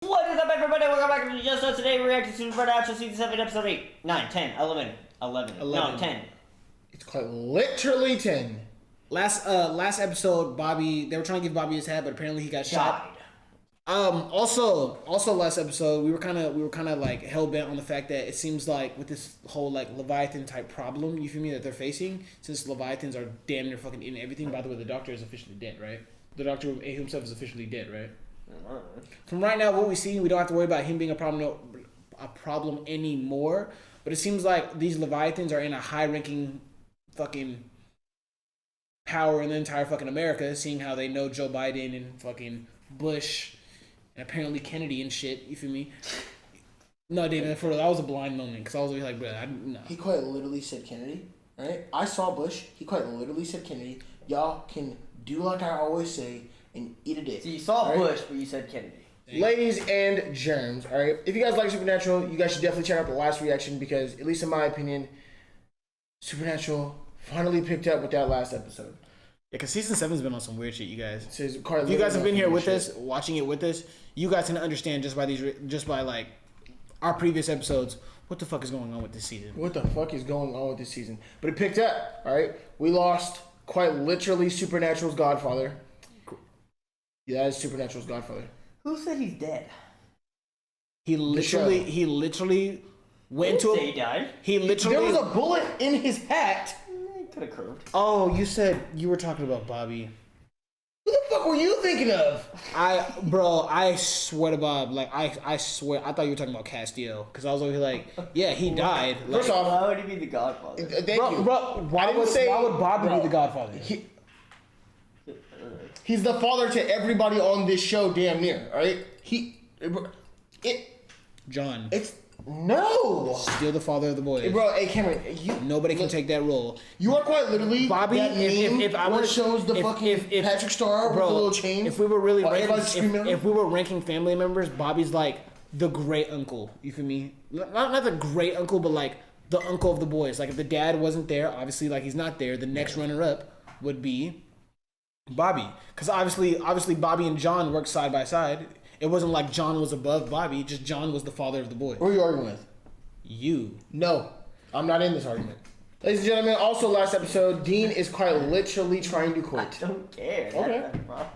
What is up, everybody? Welcome back to Just Us. Today we're reacting to Supernatural Season 7, Episode 8, 9, 10, 11. No, 10. It's quite literally 10. Last episode, Bobby, they were trying to give Bobby his hat, but apparently he got shot. Also last episode, we were kind of like hell bent on the fact that it seems like with this whole like Leviathan type problem, you feel me, that they're facing, since Leviathans are damn near fucking in everything. By the way, the Doctor is officially dead, right? The Doctor himself is officially dead, right? From right now, what we see, we don't have to worry about him being a problem anymore. But it seems like these Leviathans are in a high-ranking fucking power in the entire fucking America, seeing how they know Joe Biden and fucking Bush and apparently Kennedy and shit. You feel me? No, David, that was a blind moment because I was like, bro, no. He quite literally said Kennedy, right? I saw Bush. He quite literally said Kennedy. Y'all can do like I always say and eat a dick. So you saw right? Bush, but you said Kennedy. Ladies and germs, alright? If you guys like Supernatural, you guys should definitely check out the last reaction because, at least in my opinion, Supernatural finally picked up with that last episode. Yeah, because season 7's been on some weird shit, you guys. So if you guys have been here with us, watching it with us, you guys can understand just by like our previous episodes what the fuck is going on with this season. What the fuck is going on with this season? But it picked up, alright? We lost quite literally Supernatural's godfather. Yeah, that is Supernatural's godfather. Who said he's dead? He literally went to he died. There was a bullet in his hat. He could have curved. Oh, you said you were talking about Bobby. Who the fuck were you thinking of? I swear to Bob, like I swear, I thought you were talking about Castiel, because I was always like, yeah, he died. Like, First off, why would he be the godfather? Thank you. Bro, why would Bobby be the godfather? He's the father to everybody on this show, damn near. All right, John. It's no. Still the father of the boys. Bro, hey Cameron, nobody can take that role. You are quite literally Bobby. That meme If I where would it shows the Patrick Star with the little chain. If we were really ranking, if we were ranking family members, Bobby's like the great uncle. You feel me? Not the great uncle, but like the uncle of the boys. Like if the dad wasn't there, obviously like he's not there. The next runner up would be Bobby, because obviously Bobby and John worked side by side. It wasn't like John was above Bobby, just John was the father of the boys. Who are you arguing with? You. No, I'm not in this argument. Ladies and gentlemen, also last episode, Dean is quite literally trying to quit. I don't care. Okay. That's the problem.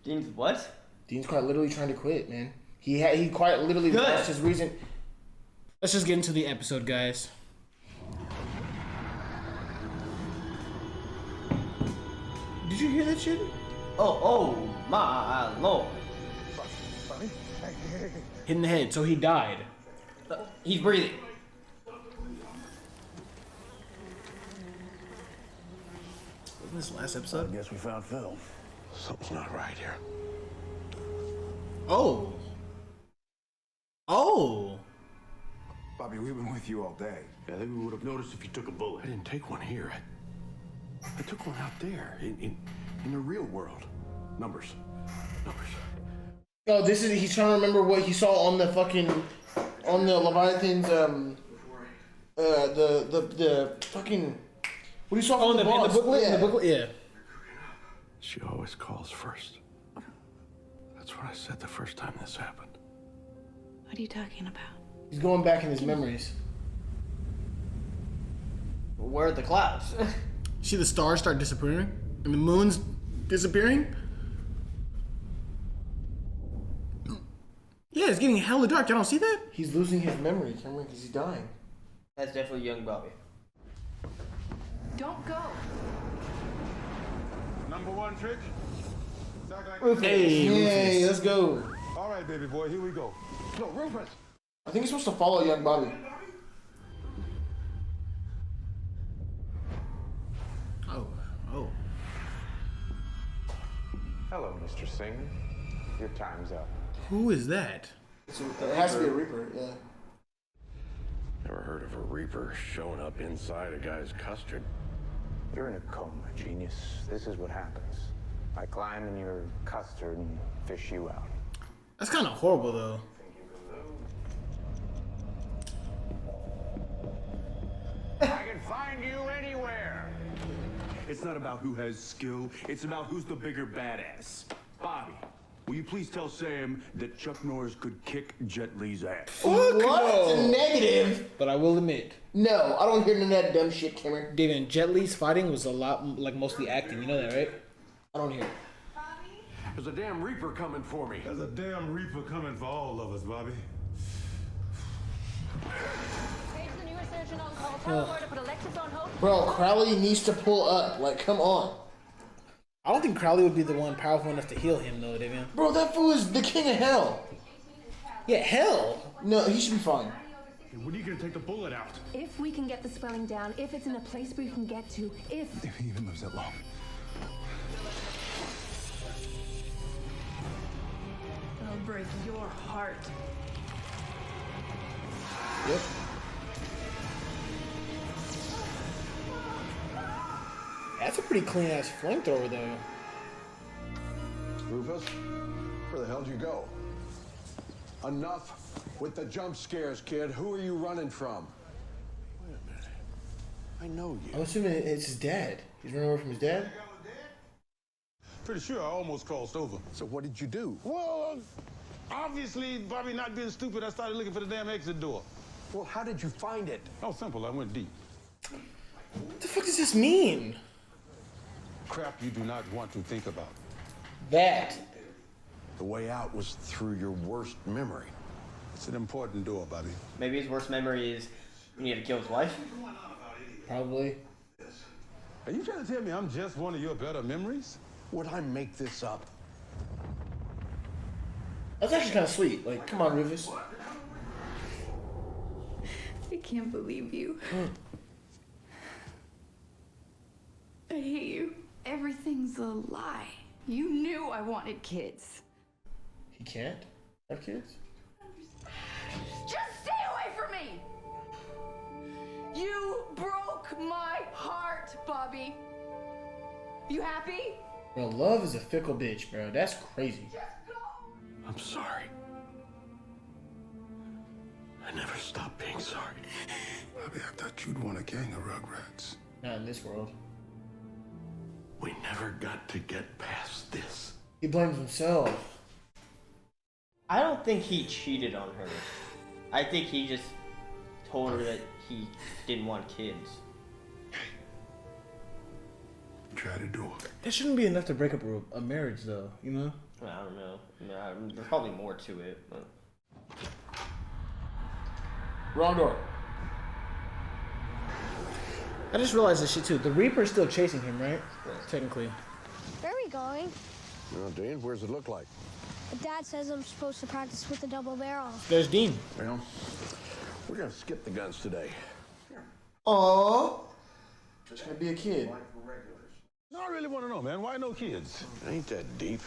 Dean's what? Dean's quite literally trying to quit, man. He quite literally lost his reason. Let's just get into the episode, guys. Did you hear that shit? Oh my lord. Hit in the head, so he died. He's breathing. Wasn't this last episode? I guess we found Phil. Something's not right here. Oh. Bobby, we've been with you all day. Yeah, I think we would have noticed if you took a bullet. I didn't take one here. I took one out there in the real world. Numbers. Oh, he's trying to remember what he saw on the Leviathan's the fucking what he saw In the booklet? Yeah. In the booklet, yeah. She always calls first. That's what I said the first time this happened. What are you talking about? He's going back in his memories. Where are the clouds? See the stars start disappearing? And the moon's disappearing? Yeah, it's getting hella dark. Y'all don't see that? He's losing his memory, Cameron, because he's dying. That's definitely young Bobby. Don't go. Number one trick. Hey, let's go. All right, baby boy, here we go. No, Rufus. I think he's supposed to follow young Bobby. Oh. Hello, Mr. Singh. Your time's up. Who is that? It has to be a Reaper, yeah. Never heard of a Reaper showing up inside a guy's custard. You're in a coma, genius. This is what happens. I climb in your custard and fish you out. That's kind of horrible, though. I can find you anywhere. It's not about who has skill. It's about who's the bigger badass. Bobby, will you you please tell Sam that Chuck Norris could kick Jet Li's ass? What? no. Negative. But I will admit, No, I don't hear none of that dumb shit, Cameron. David, Jet Li's fighting was a lot like mostly acting. You know that, right? I don't hear it. There's a damn Reaper coming for me. There's a damn Reaper coming for all of us, Bobby. Bro, Crowley needs to pull up. Like, come on. I don't think Crowley would be the one powerful enough to heal him, though, David. Bro, that fool is the king of hell. Yeah, hell. No, he should be fine. Hey, when are you gonna take the bullet out? If we can get the swelling down, if it's in a place where you can get to, if If he even lives that long. I'll break your heart. Yep. That's a pretty clean ass flamethrower, though. Rufus, where the hell did you go? Enough with the jump scares, kid. Who are you running from? Wait a minute. I know you. I'm assuming it's his dad. He's running away from his dad? Pretty sure I almost crossed over. So what did you do? Well, obviously, Bobby not being stupid, I started looking for the damn exit door. Well, how did you find it? Oh, simple, I went deep. What the fuck does this mean? Crap you do not want to think about. That. The way out was through your worst memory. It's an important door, Bobby. Maybe his worst memory is when he had to kill his wife. Probably. Are you trying to tell me I'm just one of your better memories? Would I make this up? That's actually kind of sweet. Like, come on, Rufus. I can't believe you. I hate you. Everything's a lie. You knew I wanted kids. He can't have kids? Just stay away from me! You broke my heart, Bobby. You happy? Bro, love is a fickle bitch, bro. That's crazy. I'm sorry. I never stopped being sorry. Bobby, I thought you'd want a gang of rugrats. Not in this world. We never got to get past this. He blames himself. I don't think he cheated on her. I think he just told her that he didn't want kids. Try the door. That shouldn't be enough to break up a marriage, though. You know. I don't know. There's probably more to it. But... Wrong door. I just realized this shit too. The Reaper's still chasing him, right? Technically. Where are we going? Well, Dean, where's it look like? Dad says I'm supposed to practice with the double barrel. There's Dean. Well, we're gonna skip the guns today. Aww. Just gonna be a kid. No, I really want to know, man. Why no kids? Ain't that deep?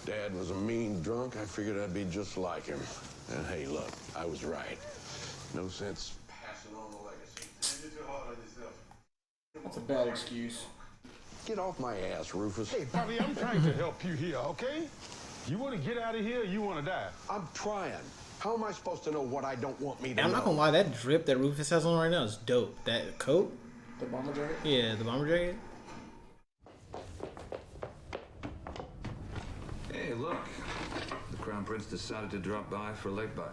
Dad was a mean drunk. I figured I'd be just like him. And hey, look, I was right. No sense passing on the legacy. That's a bad excuse. Get off my ass, Rufus. Hey, Bobby, I'm trying to help you here, okay? You want to get out of here or you want to die? I'm trying. How am I supposed to know what I don't want me to And I'm know? not gonna lie, that drip that Rufus has on right now is dope. That coat. The bomber jacket? Yeah, the bomber jacket. Hey, look. The Crown Prince decided to drop by for a late bite.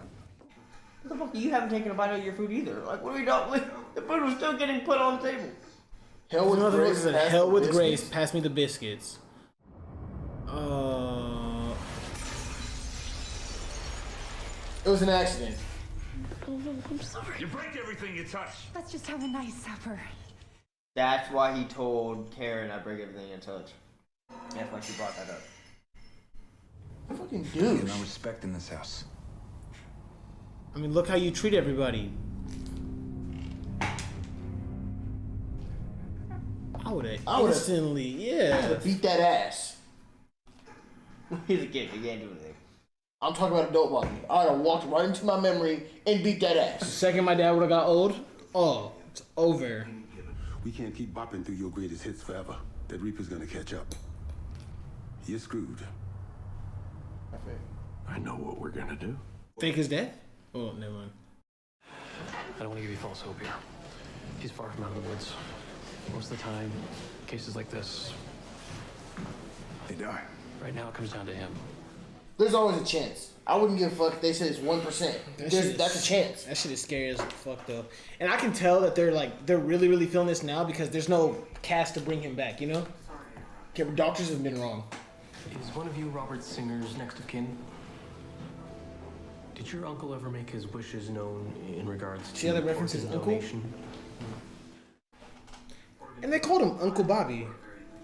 What the fuck? You haven't taken a bite out of your food either. Like, what are we doing? The food was still getting put on the table. Hell with Another grace. book said, pass "Hell the with biscuits." grace, pass me the biscuits." It was an accident. I'm sorry. You break everything you touch. Let's just have a nice supper. That's why he told Karen I break everything in touch. That's why she brought that up. Fucking You douche. no respect in this house. I mean, look how you treat everybody. I would have instantly, yeah. Beat that ass. He's a kid. He can't do anything. I'm talking about adult Bobby. I'd have walked right into my memory and beat that The ass. second my dad would have got old, oh, it's over. We can't keep bopping through your greatest hits forever. That Reaper's gonna catch up. You're screwed. I know what we're gonna do. Fake his death? Oh, never mind. I don't want to give you false hope here. He's far from out of the woods. Most of the time, cases like this, They die. right now it comes down to him. There's always a chance. I wouldn't give a fuck if they said it's 1%. That's a chance. That shit is scary as fuck though. And I can tell that they're really, really feeling this now because there's no cast to bring him back, you know? Okay, but doctors have been wrong. Is one of you Robert Singer's next of kin? Did your uncle ever make his wishes known in regards to... See how that references organ uncle? donation? And they called him Uncle Bobby.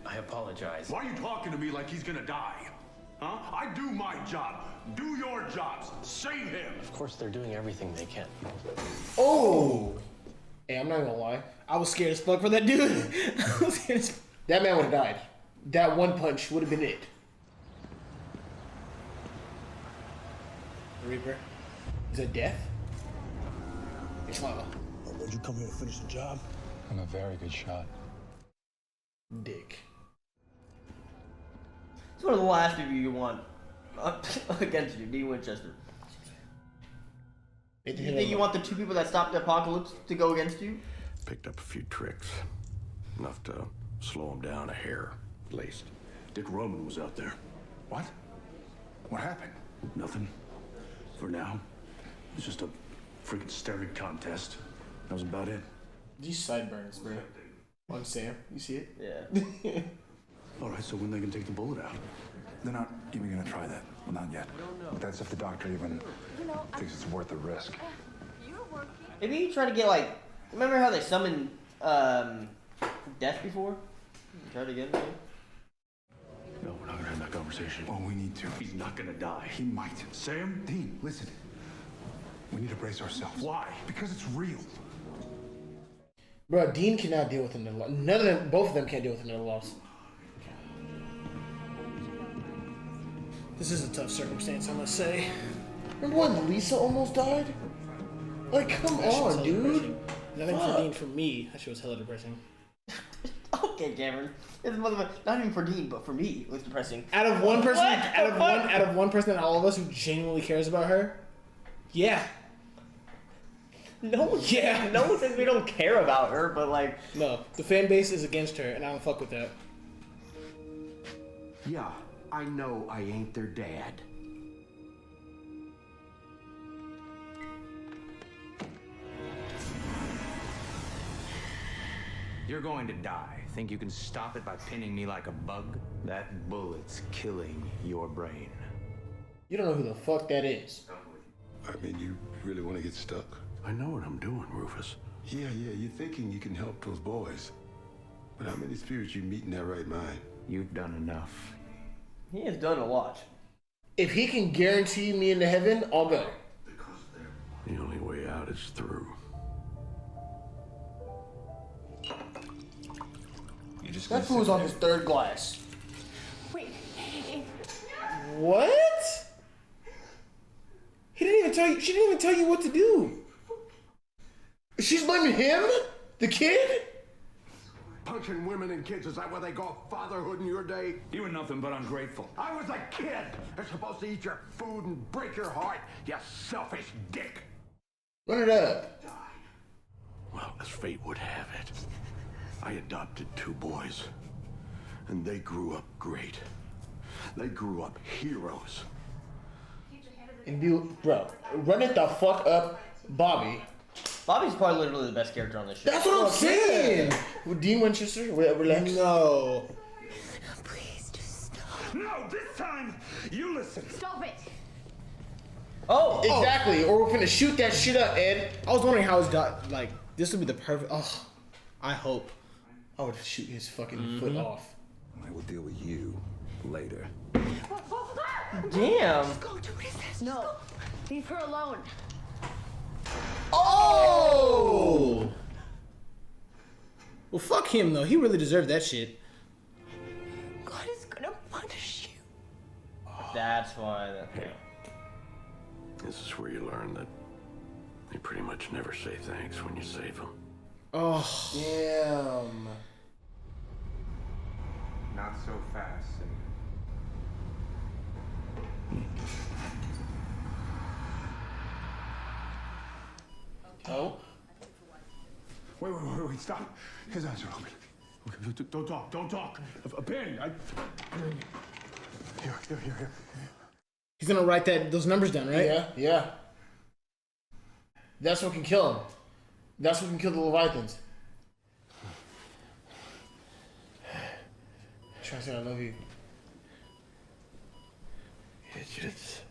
I apologize. Why are you talking to me like he's gonna die? Huh? I do my job. Do your jobs. Save him. Of course, they're doing everything they can. Oh! Hey, I'm not gonna lie. I was scared as fuck for that dude. I was scared as fuck. That man would have died. That one punch would have been it. Reaper. Is that death? It's Lava. Did you come here to finish the job? I'm a very good shot. Dick. It's one of the last people you want against you, Dean Winchester. You think you want the two people that stopped the apocalypse to go against you? Picked up a few tricks. Enough to slow him down a hair, at least. Dick Roman was out there. What? What happened? Nothing. For now. It's just a freaking staring contest. That was about it. These sideburns, bro. On Sam, you see it? Yeah. All right, so when they can take the bullet out? They're not even gonna try that. Well, not yet. But that's if the doctor even thinks it's worth the risk. Maybe you try to get like, remember how they summoned death before? Try it again, maybe? No, we're not gonna have that conversation. Oh, we need to. He's not gonna die. He might. Sam? Dean, listen. We need to brace ourselves. Why? Because it's real. Bro, Dean cannot deal with another loss. None of them, both of them can't deal with another loss. This is a tough circumstance, I must say. Remember when Lisa almost died? Like, come That shit was on, hella dude. depressing. Nothing for Dean, for me. That shit was hella depressing. Okay, Cameron. It's not even for Dean, but for me, it was depressing. Out of one person, What? out of one person, out of all of us who genuinely cares about her, yeah. No one says we don't care about her, but like... No, the fan base is against her, and I don't fuck with that. Yeah, I know I ain't their dad. You're going to die. Think you can stop it by pinning me like a bug? That bullet's killing your brain. You don't know who the fuck that is. I mean, you really want to get stuck? I know what I'm doing, Rufus. Yeah, you're thinking you can help those boys. But how many spirits you meet in that right mind? You've done enough. He has done a lot. If he can guarantee me into heaven, I'll go. The only way out is through. You just That fool's on his third glass. Wait. What? He didn't even tell you. She didn't even tell you what to do. She's blaming him? The kid? Punching women and kids, is that what they call fatherhood in your day? You were nothing but ungrateful. I was a kid. They're supposed to eat your food and break your heart, you selfish dick. Run it up. Well, as fate would have it, I adopted two boys, and they grew up great. They grew up heroes. And bro, run it the fuck up, Bobby. Bobby's probably literally the best character on this show. That's what I'm saying. With Dean Winchester, relax. No. Please just stop. No, this time, you listen. Stop it. Oh! Exactly, or we're finna shoot that shit up, Ed. I was wondering how his like this would be the perfect. Oh, I hope. I would shoot his fucking foot off. I will deal with you later. Damn! Go do this. No. Leave her alone. Oh! Well, fuck him though. He really deserved that shit. God is gonna punish you. That's why. This is where you learn that you pretty much never say thanks when you save them. Oh. Damn. Not so fast. Oh? Wait, stop. His eyes are open. Okay, don't talk. A pen. Here. He's gonna write those numbers down, right? Yeah. That's what can kill him. That's what can kill the Leviathans. Try to say I love you. Idiots.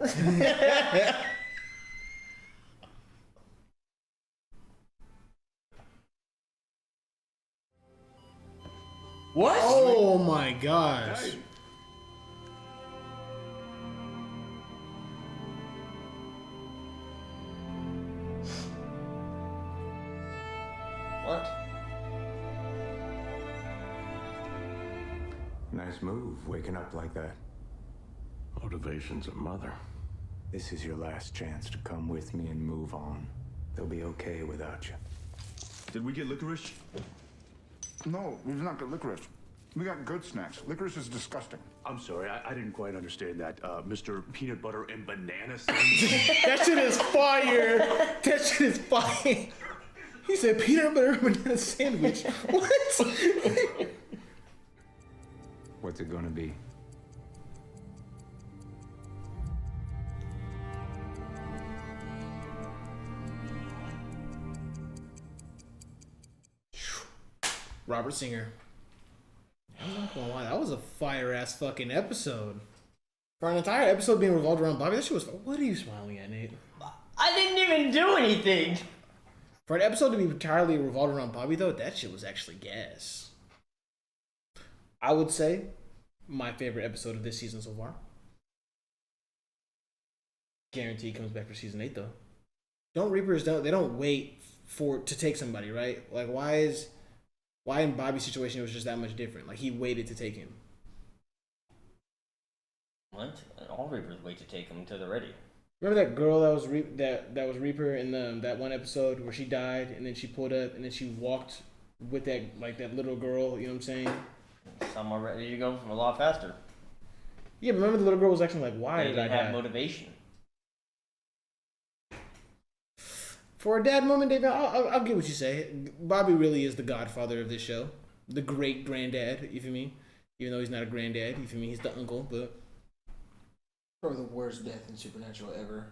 What? Oh my gosh. What? Nice move, waking up like that. Motivation's a mother. This is your last chance to come with me and move on. They'll be okay without you. Did we get licorice? No, we did not get licorice. We got good snacks. Licorice is disgusting. I'm sorry, I didn't quite understand that. Mr. Peanut Butter and Banana Sandwich. That shit is fire. That shit is fire. He said peanut butter and banana sandwich. What? What's it gonna be? Robert Singer. I'm not gonna lie, that was a fire ass fucking episode. For an entire episode being revolved around Bobby, that shit was. What are you smiling at, Nate? I didn't even do anything. For an episode to be entirely revolved around Bobby, though, that shit was actually gas. I would say my favorite episode of this season so far. Guarantee comes back for season 8 though. Reapers don't wait to take somebody, right? Like why in Bobby's situation it was just that much different? Like he waited to take him. What? All Reapers wait to take them until they're ready. Remember that girl that was that was Reaper in that one episode where she died and then she pulled up and then she walked with that little girl, you know what I'm saying? Some are ready to go from a lot faster. Yeah, but remember the little girl was actually like, why They did I didn't have die? motivation. For a dad moment, David, I'll get what you say. Bobby really is the godfather of this show. The great granddad, you feel me? Even though he's not a granddad, you feel me? He's the uncle, but... Probably the worst death in Supernatural ever.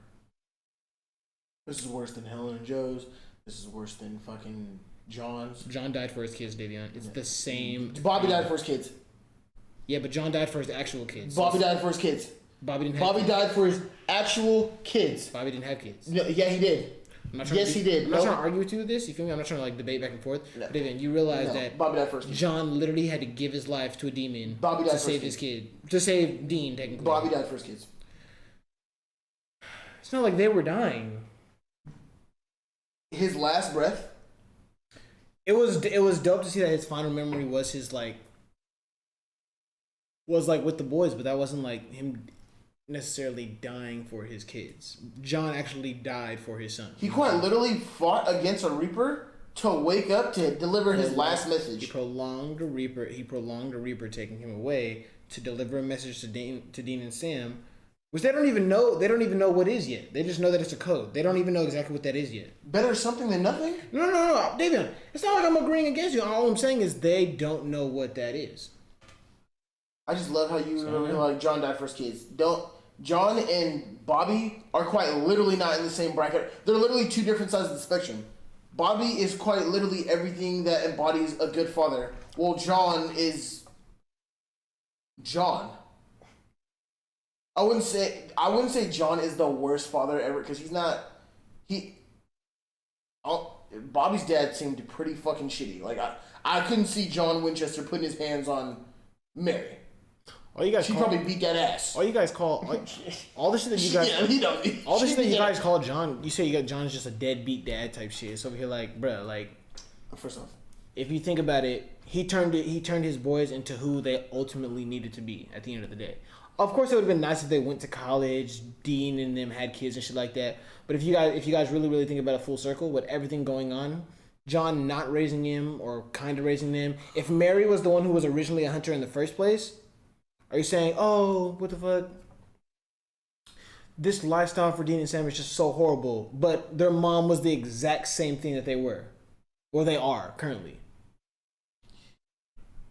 This is worse than Helen and Joe's. This is worse than fucking John's. John died for his kids, Davion. It's the same... Bobby died for his kids. Yeah, but John died for his actual kids. Bobby died for his kids. Bobby didn't have Bobby kids. died for his actual kids. Bobby didn't have kids. No, yeah, he did. Yes, he did. I'm not trying to argue with you with this. You feel me? I'm not trying to like debate back and forth. No. But Davion, you realize that Bobby died first. John literally had to give his life to a demon Bobby died to first save his kid. To save Dean, technically. Bobby died for his kids. It's not like they were dying. His last breath. It was dope to see that his final memory was with the boys, but that wasn't like him necessarily dying for his kids. John actually died for his son. He quite literally fought against a Reaper to wake up to deliver his last message. He prolonged a Reaper taking him away to deliver a message to Dean and Sam, which they don't even know. They don't even know what is yet. They just know that it's a code. They don't even know exactly what that is yet. Better something than nothing? No, David. It's not like I'm agreeing against you. All I'm saying is they don't know what that is. I just love how you remember like John died for his kids. John and Bobby are quite literally not in the same bracket. They're literally two different sides of the spectrum. Bobby is quite literally everything that embodies a good father. Well, John is John. I wouldn't say John is the worst father ever because he's not. Bobby's dad seemed pretty fucking shitty. Like I couldn't see John Winchester putting his hands on Mary. She probably beat that ass. All you guys call all the shit that you guys all the shit that you guys call John. You say John's just a deadbeat dad type shit. So here, like, bro, like, first off, if you think about it, he turned his boys into who they ultimately needed to be at the end of the day. Of course, it would have been nice if they went to college, Dean and them had kids and shit like that. But if you guys really think about it full circle with everything going on, John not raising him or kind of raising them. If Mary was the one who was originally a hunter in the first place, are you saying, oh, what the fuck? This lifestyle for Dean and Sam is just so horrible. But their mom was the exact same thing that they were. Or they are, currently.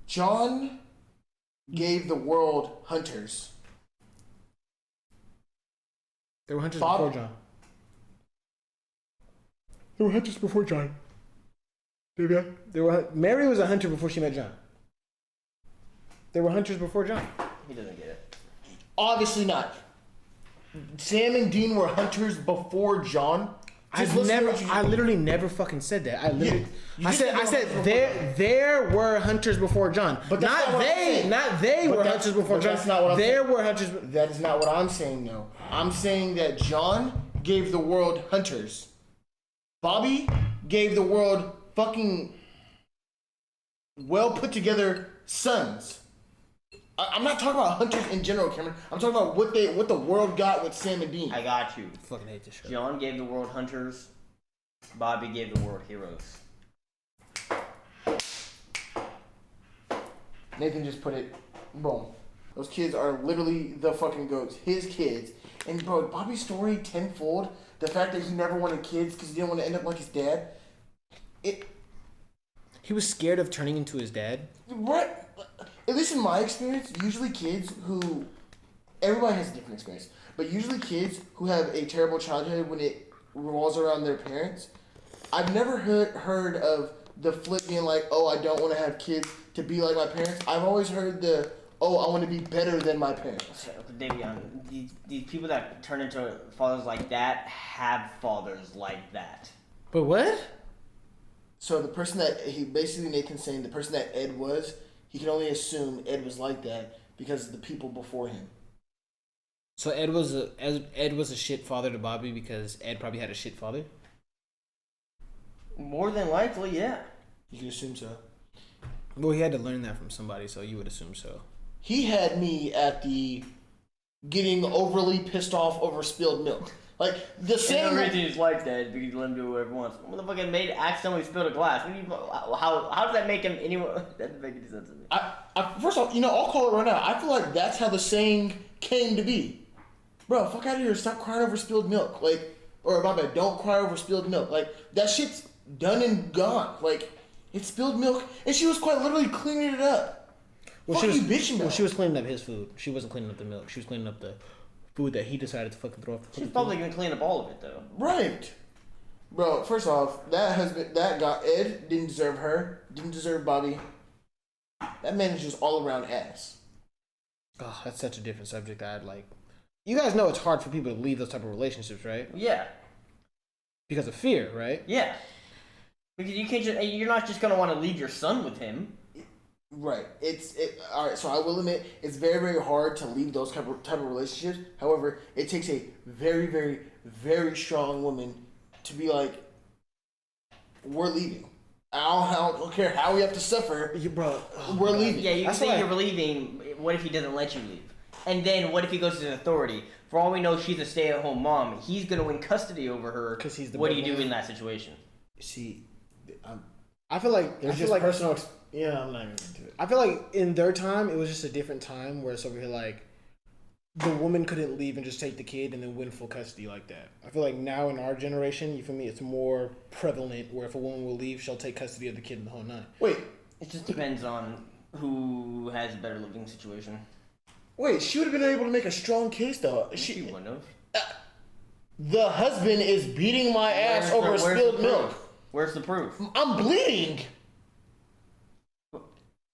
John gave the world hunters. There were hunters Bob- before John. There were hunters before John. Mary was a hunter before she met John. There were hunters before John. He doesn't get it. Obviously not. Sam and Dean were hunters before John. I literally never fucking said that. I said there were hunters before John. But not they were hunters before John. That's not what I'm saying. There were hunters. That is not what I'm saying, though. I'm saying that John gave the world hunters. Bobby gave the world fucking well put together sons. I'm not talking about hunters in general, Cameron. I'm talking about what the world got with Sam and Dean. I got you. I fucking hate this show. John gave the world hunters. Bobby gave the world heroes. Nathan just put it, boom. Those kids are literally the fucking goats. His kids. And bro, Bobby's story tenfold. The fact that he never wanted kids because he didn't want to end up like his dad. He was scared of turning into his dad. Right. At least in my experience, usually kids who... Everybody has a different experience. But usually kids who have a terrible childhood when it revolves around their parents, I've never heard of the flip being like, oh, I don't want to have kids to be like my parents. I've always heard the, oh, I want to be better than my parents. Davion, these people that turn into fathers like that have fathers like that. But what? So the person that Nathan's saying the person that Ed was, he can only assume Ed was like that because of the people before him. So Ed was a shit father to Bobby because Ed probably had a shit father? More than likely, yeah. You can assume so. Well, he had to learn that from somebody, so you would assume so. He had me at the getting overly pissed off over spilled milk. Like, the same... And the reason he's like that is because he let him do whatever he wants. Motherfucking made accidentally spilled a glass. How does that make him anyone... That doesn't make any sense to me. First off, I'll call it right now. I feel like that's how the saying came to be. Bro, fuck out of here. Stop crying over spilled milk. Like, or my bad, don't cry over spilled milk. Like, that shit's done and gone. Like, it's spilled milk. And she was quite literally cleaning it up. Well, fuck you bitching about. Well, she was cleaning up his food. She wasn't cleaning up the milk. She was cleaning up the food that he decided to fucking throw off. She's probably gonna clean up all of it, though. Right. Bro, first off, that guy, Ed, didn't deserve her. Didn't deserve Bobby. That man is just all around ass. Oh, that's such a different subject. I'd like... You guys know it's hard for people to leave those type of relationships, right? Yeah. Because of fear, right? Yeah. Because you're not just gonna want to leave your son with him. Right. All right. So I will admit it's very, very hard to leave those type of relationships. However, it takes a very, very, very strong woman to be like, we're leaving. I don't care how we have to suffer. Bro, we're leaving. Yeah, you can say you're leaving. What if he doesn't let you leave? And then what if he goes to the authority? For all we know, she's a stay-at-home mom. He's gonna win custody over her. Because he's the. What do you do in that situation? See, I feel like there's just personal. Yeah, I'm not even into it. I feel like in their time, it was just a different time where it's over here like the woman couldn't leave and just take the kid and then win full custody like that. I feel like now in our generation, you feel me, it's more prevalent where if a woman will leave, she'll take custody of the kid in the whole night. Wait, it just depends on who has a better living situation. Wait, she would have been able to make a strong case though. She wouldn't have. The husband is beating my ass over spilled milk. Where's the proof? I'm bleeding.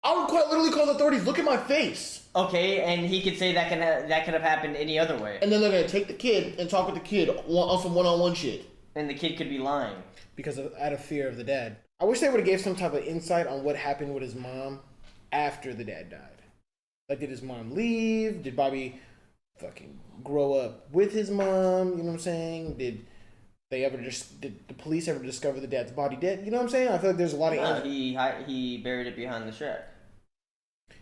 I would quite literally call the authorities. Look at my face. Okay, and he could say that could have happened any other way. And then they're gonna take the kid and talk with the kid on some one-on-one shit. And the kid could be lying because out of fear of the dad. I wish they would have gave some type of insight on what happened with his mom after the dad died. Like, did his mom leave? Did Bobby fucking grow up with his mom? You know what I'm saying? Did the police ever discover the dad's body dead? You know what I'm saying? I feel like there's a lot of... he buried it behind the shack.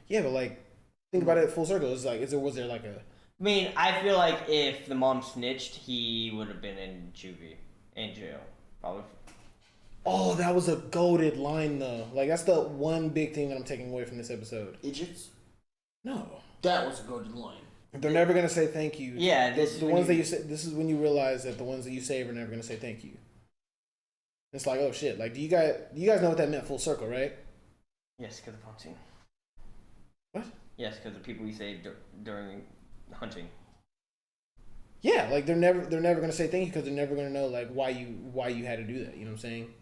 Yeah, but like, think about it full circle. It's like, was there like a... I mean, I feel like if the mom snitched, he would have been in jail. Probably. Oh, that was a goated line though. Like, that's the one big thing that I'm taking away from this episode. Idiots? No. That was a goated line. They're never gonna say thank you. Yeah, this is when you realize that the ones that you save are never gonna say thank you. It's like, oh shit! Like, do you guys know what that meant? Full circle, right? Yes, because of hunting. What? Yes, because the people we saved during hunting. Yeah, like they're never gonna say thank you because they're never gonna know like why you had to do that. You know what I'm saying?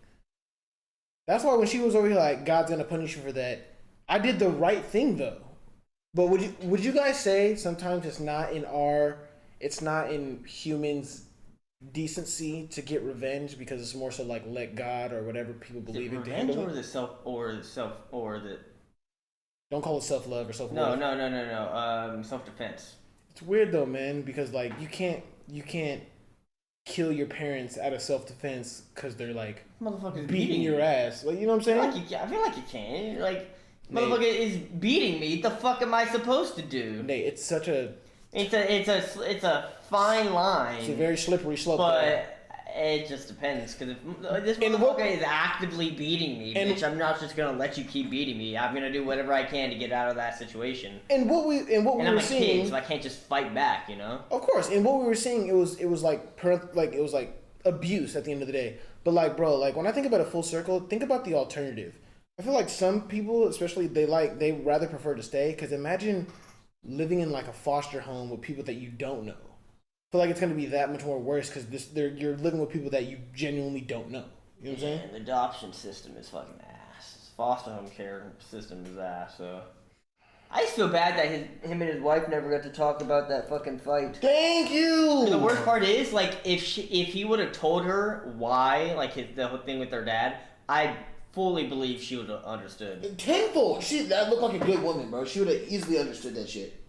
That's why when she was over here like God's gonna punish you for that, I did the right thing though. But would you guys say sometimes it's not in humans' decency to get revenge because it's more so like let God or whatever people believe in to handle it? Don't call it self-love or self-worth. No. Self-defense. It's weird though, man, because like you can't kill your parents out of self-defense because they're like motherfuckers beating your ass. Like, you know what I'm saying? I feel like you can. Like, motherfucker is beating me. What the fuck am I supposed to do? Nate, it's such a... It's a fine line. It's a very slippery slope. But it just depends. Because if this motherfucker is actively beating me, bitch, I'm not just going to let you keep beating me. I'm going to do whatever I can to get out of that situation. And what we were seeing... Kid, so I can't just fight back, you know? Of course. And what we were seeing, it was like abuse at the end of the day. But like, bro, like when I think about a full circle, think about the alternative. I feel like some people, especially, they rather prefer to stay. Because imagine living in like a foster home with people that you don't know. I feel like it's going to be that much more worse because you're living with people that you genuinely don't know. You know what I'm saying? And the adoption system is fucking ass. Foster home care system is ass. So I just feel bad that him and his wife never got to talk about that fucking fight. Thank you. And the worst part is like if he would have told her why, like the whole thing with their dad, I fully believe she would have understood. Tenfold. That looked like a good woman, bro. She would have easily understood that shit.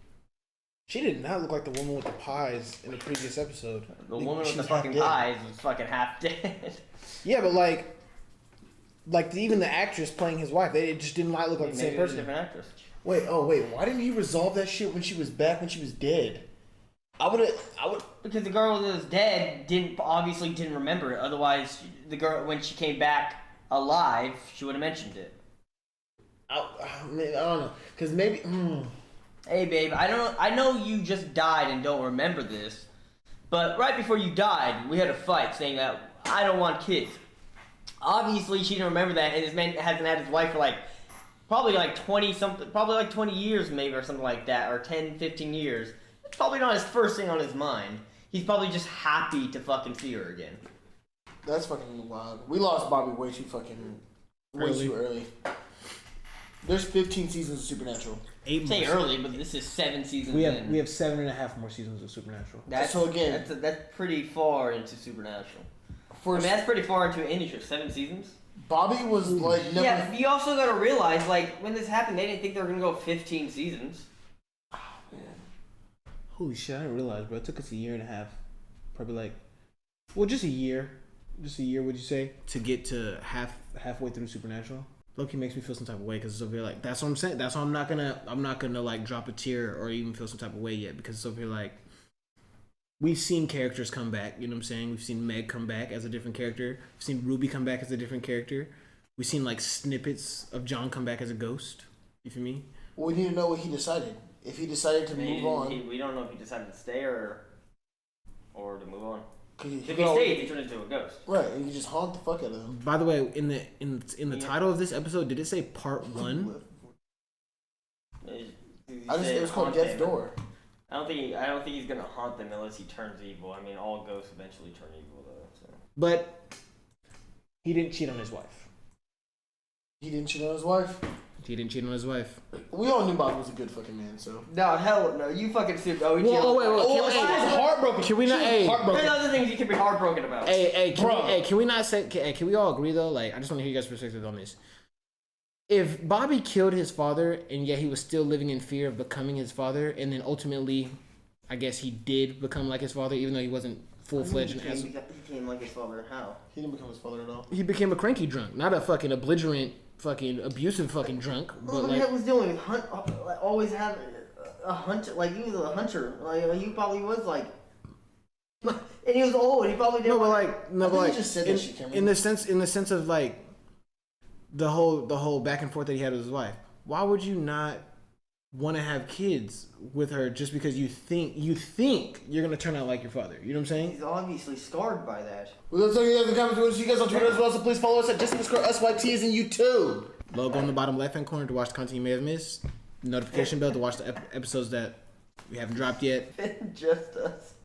She did not look like the woman with the pies in the previous episode. The woman with the fucking pies was fucking half dead. Yeah, but even the actress playing his wife, they just did not look like the same person. Different actress. Wait, why didn't he resolve that shit when she was dead? I would because the girl that was dead obviously didn't remember it. Otherwise, the girl when she came back alive, she would have mentioned it. I don't know, cause maybe. Hey, babe, I know you just died and don't remember this, but right before you died, we had a fight saying that I don't want kids. Obviously, she didn't remember that, and this man hasn't had his wife for probably 20 years maybe or something like that, or 10, 15 years. It's probably not his first thing on his mind. He's probably just happy to fucking see her again. That's fucking wild. We lost Bobby way too early. There's 15 seasons of Supernatural. 8 Say early, but this is 7 seasons. We have 7.5 more seasons of Supernatural. That's pretty far into Supernatural. That's pretty far into Industry. 7 seasons. Bobby was never. Yeah, you also gotta realize when this happened, they didn't think they were gonna go 15 seasons. Oh man. Holy shit! I didn't realize, bro. It took us a year and a half, probably just a year. Just a year, would you say, to get to halfway through Supernatural? Loki makes me feel some type of way because it's over here that's what I'm saying. That's why I'm not gonna drop a tear or even feel some type of way yet because it's over here we've seen characters come back. You know what I'm saying? We've seen Meg come back as a different character. We've seen Ruby come back as a different character. We've seen snippets of John come back as a ghost. You feel me? Well, we need to know what he decided. If he decided to move on, we don't know if he decided to stay or to move on. If he stayed, he turned into a ghost. Right, and you just haunt the fuck out of him. By the way, in the title of this episode, did it say part 1? It was called Death's Door. I don't think he's gonna haunt them unless he turns evil. I mean, all ghosts eventually turn evil, though. So. But he didn't cheat on his wife. He didn't cheat on his wife. He didn't cheat on his wife. We all knew Bobby was a good fucking man, so. No, hell no. You fucking sued. Oh, wait. She was heartbroken. Can we not? There's other things you can be heartbroken about. Can we not say? Can we all agree though? I just want to hear you guys' perspective on this. If Bobby killed his father and yet he was still living in fear of becoming his father, and then ultimately, I guess he did become like his father, even though he wasn't full-fledged. He became like his father. How? He didn't become his father at all. He became a cranky drunk, not a fucking belligerent, fucking abusive fucking drunk. But what the hell was doing? Always have a hunter. He was a hunter. He probably was and he was old. He probably didn't. He just said that shit, in the sense of the whole back and forth that he had with his wife. Why would you not want to have kids with her just because you think you're gonna turn out like your father? You know what I'm saying? He's obviously scarred by that. We're gonna tell you guys in the comments. We'll see you guys on Twitter as well. So please follow us at JustInTheScore and YouTube. Logo on the bottom left hand corner to watch the content you may have missed. Notification bell to watch the episodes that we haven't dropped yet. Just us.